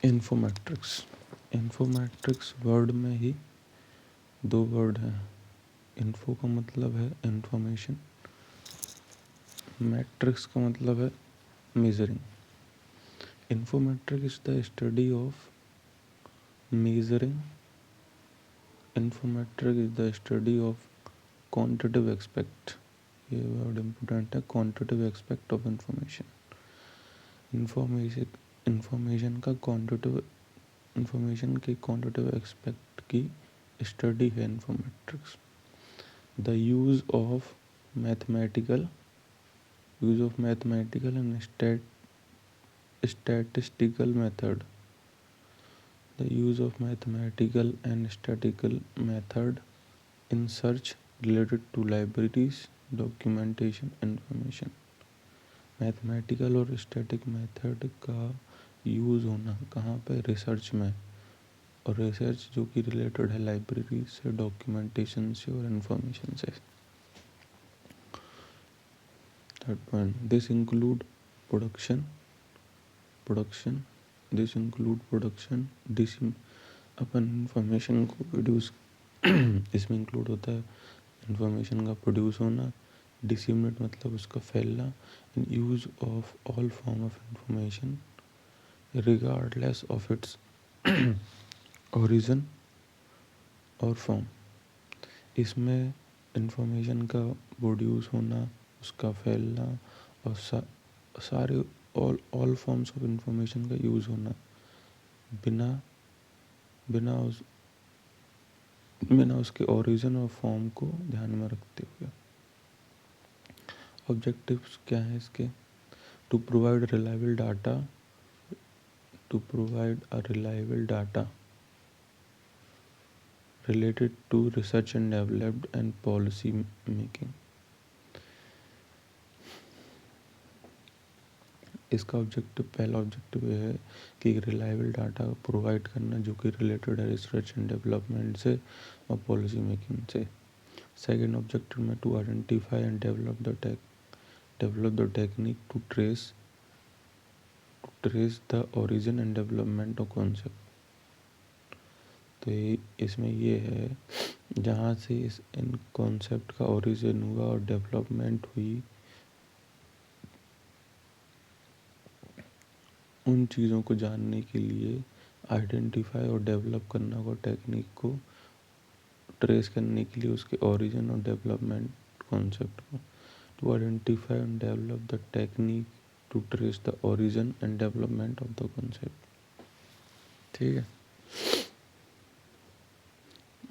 इन्फोमेट्रिक्स। इन्फोमेट्रिक्स word में ही दो word हैं। इन्फो का मतलब है इंफॉर्मेशन, मैट्रिक्स का मतलब है measuring. Infometric is the study of measuring. Infometric is the study of quantitative aspect. ये वर्ड इम्पोर्टेंट है, quantitative aspect of information. Information का क्वांटिटेटिव, इंफॉर्मेशन के क्वांटिटेटिव एस्पेक्ट की स्टडी है infometrics. The use of mathematical and statistical method. The use of mathematical and statistical method in search related to libraries, documentation, information. Mathematical और static method का use होना कहाँ पे? Research में, और रिसर्च जो कि रिलेटेड है लाइब्रेरी से, डॉक्यूमेंटेशन से और इंफॉर्मेशन से। Third point, this include production. Upon information को प्रोड्यूस इसमें इंक्लूड होता है इंफॉर्मेशन का प्रोड्यूस होना। डिसिमिनेट मतलब उसका फैलना। And use of all form of information regardless of its origin और फॉर्म। इसमें इंफॉर्मेशन का प्रोड्यूस होना, उसका फैलना और सारे ऑल फॉर्म्स ऑफ इंफॉर्मेशन का यूज़ होना बिना उसके ओरिजिन और फॉर्म को ध्यान में रखते हुए। ऑब्जेक्टिव्स क्या हैं इसके? To provide reliable data related to research and development and policy making. इसका ऑब्जेक्टिव, पहला ऑब्जेक्टिव ये है कि रिलायबल डाटा प्रोवाइड करना जो कि रिलेटेड है रिसर्च एंड डेवलपमेंट से और पॉलिसी मेकिंग से। सेकेंड ऑब्जेक्टिव में to identify and develop the technique to trace the origin and development of concept. तो इसमें ये है जहाँ से इन कॉन्सेप्ट का ओरिजिन हुआ और डेवलपमेंट हुई, उन चीज़ों को जानने के लिए आइडेंटिफाई और डेवलप करना होगा टेक्निक को, ट्रेस करने के लिए उसके ओरिजिन और डेवलपमेंट कॉन्सेप्ट को। To identify and develop the technique to trace the origin and development of the concept. ठीक है,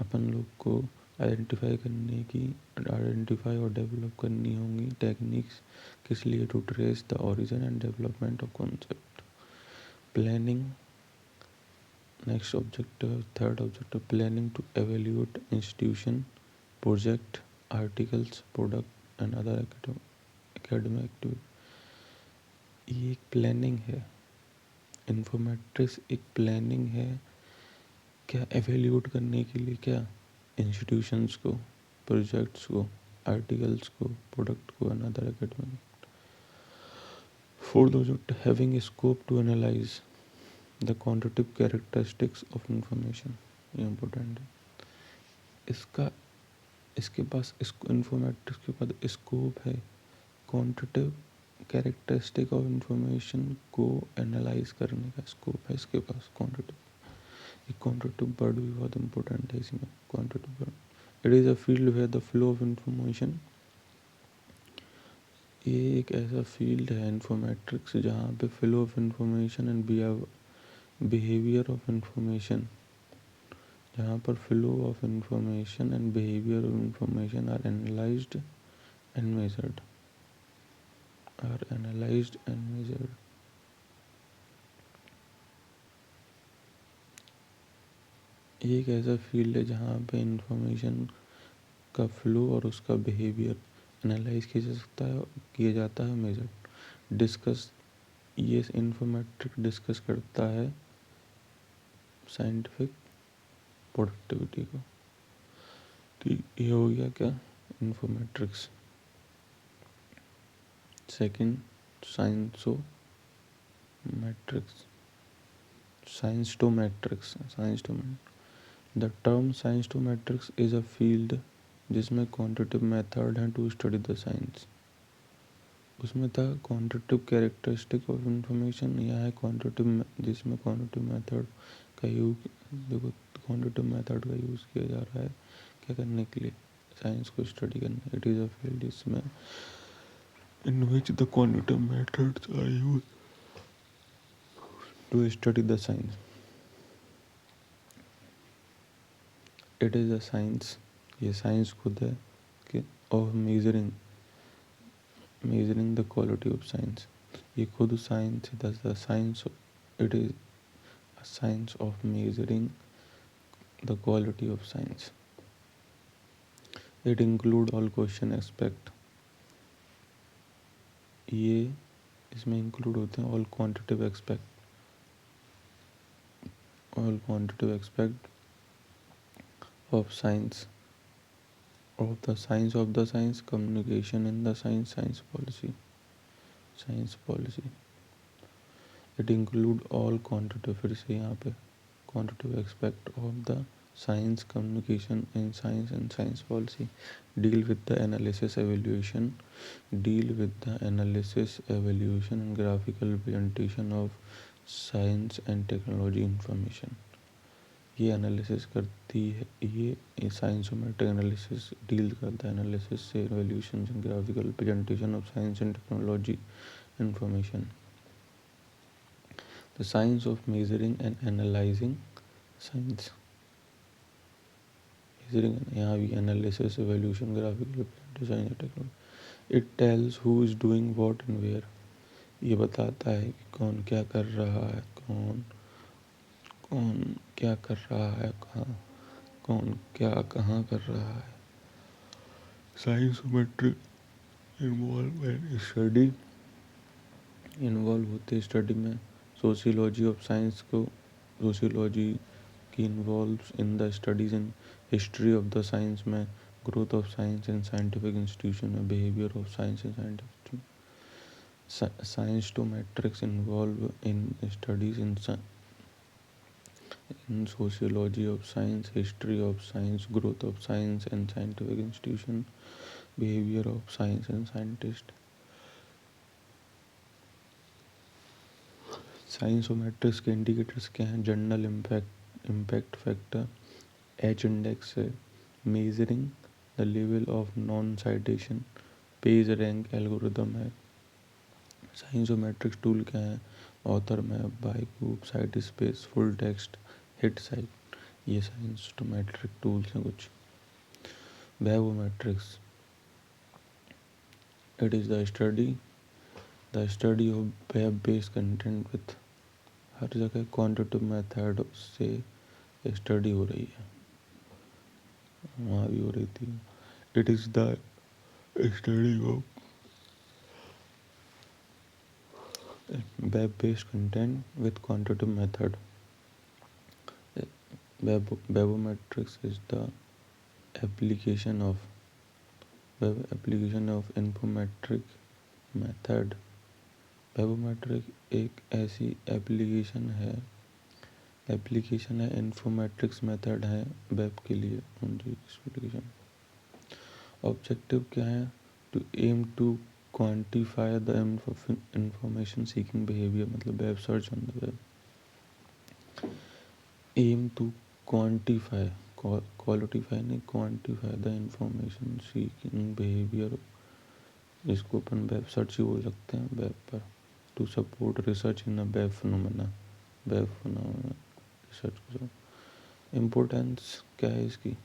अपन लोग को आइडेंटिफाई और डेवलप करनी होंगी टेक्निक्स, किस लिए? To trace the origin and development of concept. Planning, next objective, third objective, planning to evaluate institution, project, articles, product and other academic activity. ये एक प्लानिंग है, इन्फोमेट्रिक्स एक प्लानिंग है। क्या? एवेल्यूएट करने के लिए क्या? इंस्टीट्यूशंस को, प्रोजेक्ट्स को, आर्टिकल्स को, प्रोडक्ट को and other academic. Fourth objective, having scope to analyse the quantitative characteristics of information. ये इम्पोर्टेंट है। इसके पास इन्फोमेट्रिक्स के पास स्कोप है, क्वांटिटेटिव कैरेक्टरिस्टिक ऑफ इंफॉर्मेशन को एनालाइज करने का स्कोप है इसके पास। क्वांटिटेटिव वर्ड भी बहुत इंपॉर्टेंट है इसमें। Quantitative word, it is a field where the flow of information. ये एक ऐसा फील्ड है इन्फोमेट्रिक्स जहाँ पे flow of information and behaviour of information, जहाँ पर flow of information and behaviour of information are analysed and measured. ये एक ऐसा फील्ड है जहाँ पे इंफॉर्मेशन का फ्लो और उसका बिहेवियर एनालाइज किया जाता है, मेजर डिस्कस। ये इन्फोमेट्रिक डिस्कस करता है साइंटिफिक प्रोडक्टिविटी को। तो ये हो गया क्या? Infometrics. Second, scientometrics. Scientometrics. The term Scientometrics is a field जिसमें क्वांटिटेटिव मेथड हैं टू स्टडी द साइंस। उसमें था क्वांटिटेटिव कैरेक्टरिस्टिक ऑफ इंफॉर्मेशन, यह है क्वांटिटेटिव जिसमें क्वांटिटेटिव मेथड का यूज, देखो क्वांटिटेटिव मेथड का यूज़ किया जा रहा है क्या करने के लिए, साइंस को स्टडी करने। इट इज़ अ फील्ड जिसमें in which the quantitative methods are use to study the science. It is a science, ये साइंस खुद है कि of measuring the quality of science, ये खुद साइंस है। The science, it is a science of measuring the quality of science. It include all question aspect, ये इसमें include होते हैं all quantitative aspect of science, of the science of the science, communication in the science, science policy. It include all quantitative, फिर से यहाँ पे quantitative aspect of the science, communication in science and science policy. Deal with the analysis, evaluation and graphical presentation of science and technology information. ये analysis करती है, ये साइंसोमेट्रिक analysis deal करता है एनालिसिस से, evolution and graphical presentation of science and technology information. The science of measuring and analysing science, measuring यहाँ भी analysis, evolution, graphical presentation and technology. It tells who is doing what and where, ये बताता है कि कौन क्या कर रहा है, कौन क्या कर रहा है, कौन क्या कहाँ कर रहा है। साइंसोमेट्रिक इन्वॉल्व होते स्टडी में सोशियोलॉजी ऑफ साइंस को, सोशियोलॉजी की involve in the studies in history of the science में, growth of science in scientific institution में, behaviour of science in scientific. Scientometrics involve in studies in sociology of science, history of science, growth of science and scientific institution, behavior of science and scientist. Scientometrics के indicators क्या हैं? Journal impact factor, H index है, measuring the level of non citation, page rank algorithm है। Scientometrics tool क्या है? Author map, बाइकूब, cite space, full text, hit cite, ये scientometric tools हैं कुछ। Webometrics, it is the study of web based content with, हर जगह quantitative method से स्टडी हो रही है, वहाँ भी हो रही थी। It is the study of web based content with quantitative method. Webometrics is the application of Infometric method. Webometric एक ऐसी एप्लीकेशन है इन्फोमेट्रिक्स मेथड है वेब के लिए। एप्लीकेशन ऑब्जेक्टिव क्या है? To aim to quantify the information seeking behaviour, मतलब web search on the web. Aim to quantify, qualify नहीं, quantify the information seeking behaviour, जिसको अपन वेब सर्च ही बोल सकते हैं वेब पर। To support research in a web phenomena research को। Importance क्या है इसकी?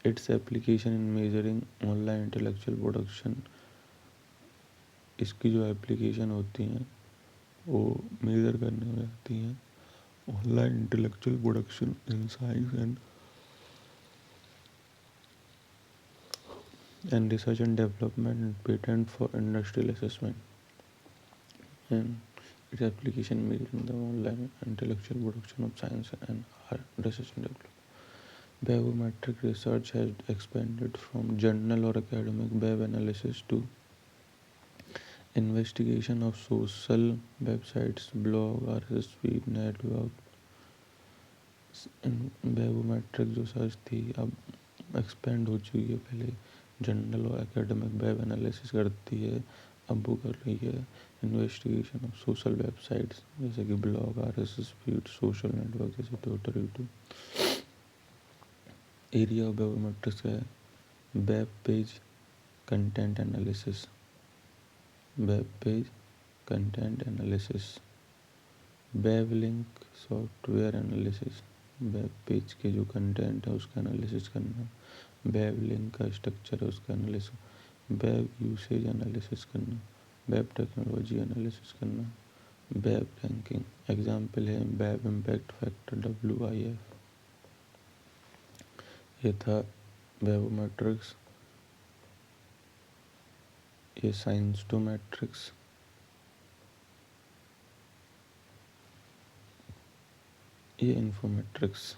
Its application in measuring online intellectual production, इसकी जो एप्लीकेशन होती हैं वो मेजर करने में आती हैं online intellectual production in science and research and development and patent for industrial assessment, and its application made in the online intellectual production of science and art research and development. Webometric research has expanded from journal or academic web analysis to investigation of social websites, blog, RSS feed, network वेबोमेट्रिक जो search थी अब expand हो चुकी है। पहले general और academic web analysis करती है, अब वो कर रही है इन्वेस्टिगेशन ऑफ सोशल वेबसाइट्स जैसे कि blog, RSS feed, social network जैसे ट्विटर, यूट्यूब। एरिया ऑफ वेबोमेट्रिक्स है web page content analysis, web page content analysis, web link software analysis, web page के जो कंटेंट है उसका एनालिसिस करना, वेब लिंक का स्ट्रक्चर है उसका एनालिसिस, वेब यूसेज एनालिसिस करना, वेब टेक्नोलॉजी एनालिसिस करना, वेब रैंकिंग। एग्जाम्पल है वेब इम्पैक्ट फैक्टर WIF। ये था वेबोमेट्रिक्स, ये साइंसटोमेट्रिक्स, ये इन्फोमेट्रिक्स।